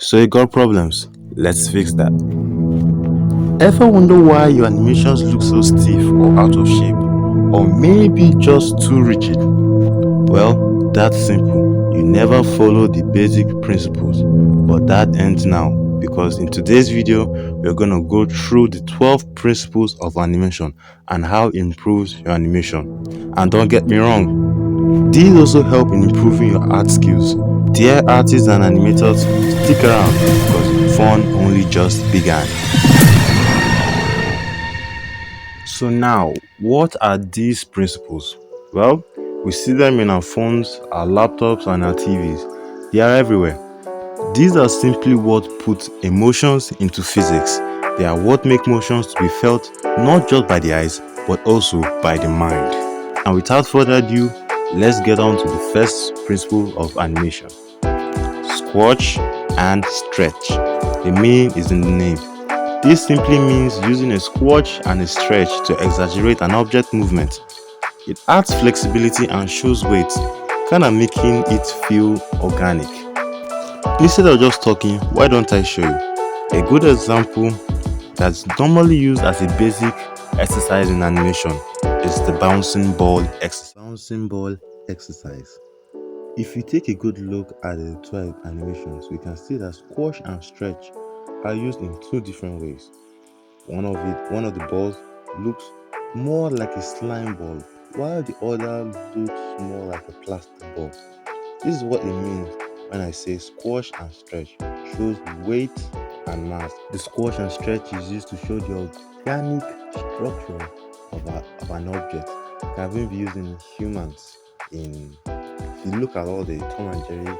So you got problems? Let's fix that. Ever wonder why your animations look so stiff or out of shape? Or maybe just too rigid? Well, that's simple. You never follow the basic principles. But that ends now, because in today's video, we're going to go through the 12 principles of animation and how it improves your animation. And don't get me wrong, these also help in improving your art skills. Dear artists and animators, stick around because fun only just began. So now, what are these principles? Well, we see them in our phones, our laptops, and our TVs. They are everywhere. These are simply what puts emotions into physics. They are what make motions to be felt not just by the eyes, but also by the mind. And without further ado, let's get on to the first principle of animation. Squash and stretch. The meaning is in the name. This simply means using a squash and a stretch to exaggerate an object movement. It adds flexibility and shows weight, kinda making it feel organic. Instead of just talking, why don't I show you? A good example that's normally used as a basic exercise in animation is the bouncing ball exercise. If you take a good look at the 12 animations, we can see that squash and stretch are used in two different ways. One of the balls looks more like a slime ball, while the other looks more like a plastic ball. This is what it means when I say squash and stretch. Shows weight and mass. The squash and stretch is used to show the organic structure of an object. It can even be used in humans. If you look at all the Tom and Jerry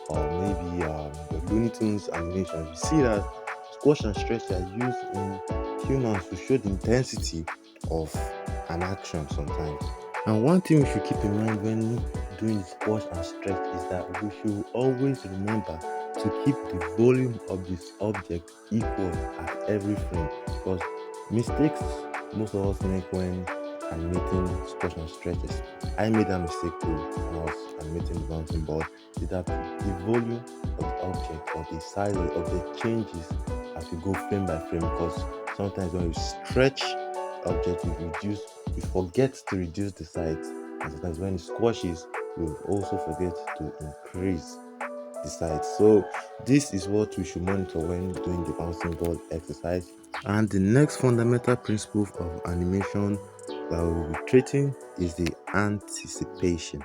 or maybe the Looney Tunes animations, you see that squash and stretch are used in humans to show the intensity of an action sometimes. And one thing we should keep in mind when doing the squash and stretch is that we should always remember to keep the volume of this object equal at every frame, because mistakes most of us make when animating squash and stretches. I made that mistake too when I was animating the bouncing ball, is that the volume of the object or the size of the object changes as we go frame by frame, because sometimes when you stretch object you forget to reduce the size, and sometimes when it squashes you also forget to increase the size. So this is what we should monitor when doing the bouncing ball exercise. And the next fundamental principle of animation that we will be treating is the anticipation.